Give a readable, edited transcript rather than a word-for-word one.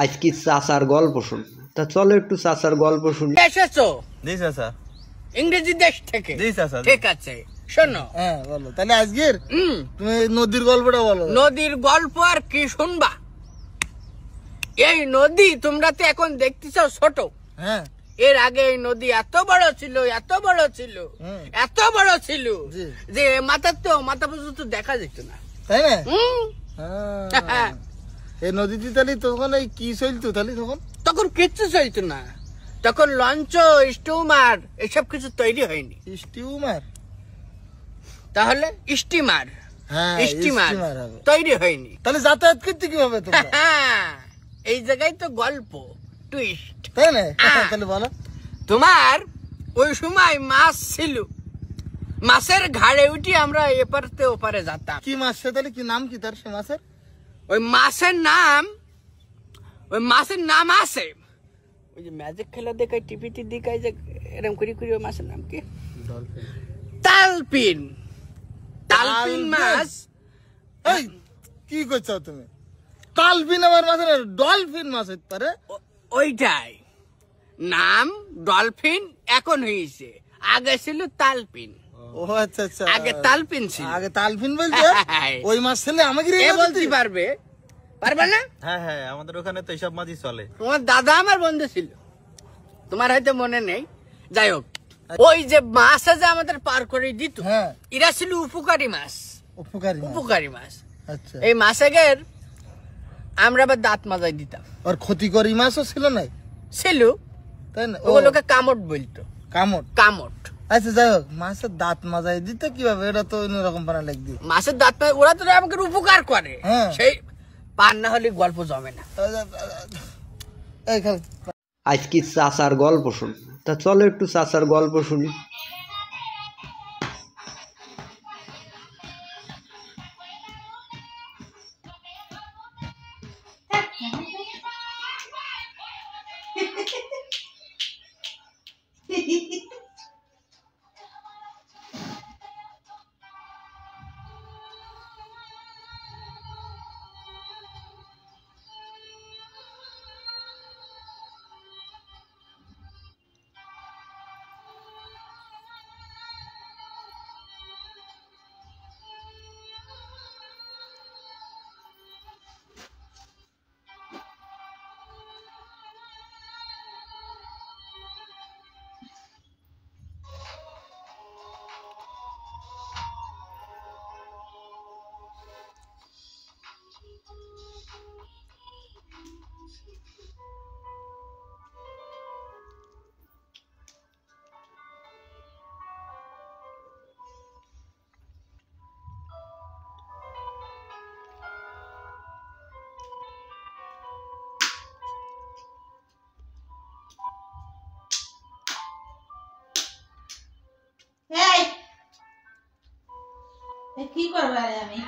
আজ কি চাচার গল্প শুন, তা চলো একটু চাচার গল্প শুনি। এসেছো? জি চাচা। ইংরেজি দেশ থেকে? জি চাচা। ঠিক আছে, শোনো। হ্যাঁ বলো তাহলে আজকের তুমি নদীর গল্পটা বলো। নদীর গল্প আর কি শুনবা? এই নদী তোমরা তো এখন দেখতেছ ছোট। হ্যাঁ এর আগে এই নদী এত বড় ছিল, এত বড় ছিল, এত বড় ছিল যে মাথা পর্যন্ত দেখা যেত না, তাই না? হ্যাঁ। এই নদীতে তাহলে তখন এই কি চলতো তাহলে তখন কিচ্ছু চলতো না, তখন লঞ্চ স্টিমার এসব কিছু তৈরি হয়নি। স্টিমার? তাহলে স্টিমার, হ্যাঁ স্টিমার তৈরি হয়নি। তাহলে যাতায়াত করতে কিভাবে তোমরা? এই জায়গায় তো গল্প টুইস্ট, তাই না? তাহলে বলো। তোমার ওই সময় মাছ ছিল, মাছের ঘাড়ে উঠি আমরা এপারতে ওপারে যেতাম। কি মাছ সে তাহলে? কি নাম কি তার সে মাছের? ওই মাছের নাম আছে, ওই যে ম্যাজিক খেলা দেখায় টিভিতে দেখায় যে এরকম করি করি, ওই মাছের নাম কি? তালপিন। তালপিন মাছ। এই কি করছো তুমি? তালপিন আবার মাছ না, ডলফিন মাছ হতে পারে। ওইটাই নাম ডলফিন এখন হয়েছে, আগে ছিল তালপিন। ও আচ্ছা আচ্ছা, আগে তালপিন ছিল। আগে তালপিন বলছে ওই মাছ ছেলে আমাকে বলতে পারবে না? হ্যাঁ হ্যাঁ, আমাদের ওখানে তো এইসব মাছই চলে। তোমার দাদা আমার বন্ধু ছিল, তোমার হয়তো মনে নেই। যাই হোক, ওই যে মাছটা যে আমাদের পার করে দিত, এরা ছিল উপকারী মাছ। উপকারী মাছ। আচ্ছা, এই মাছের আমরা আবার দাঁত মাজাই দিতাম। আর ক্ষতিকরী মাছও ছিল না? ছিল, তাই না? ওগুলোকে কামড় বলতো। কামড়। আচ্ছা যাই হোক, মাছের দাঁত মাজাই দিতে কিভাবে? এটা তো অন্যরকম পানা লাগবে। মাছের দাঁত ওরা তো আমাকে উপকার করে, সেই পান না হলে গল্প জমে না। আজ কি চাচার গল্প শুন, তা চলো একটু চাচার গল্প শুনি। কি করবো আমি?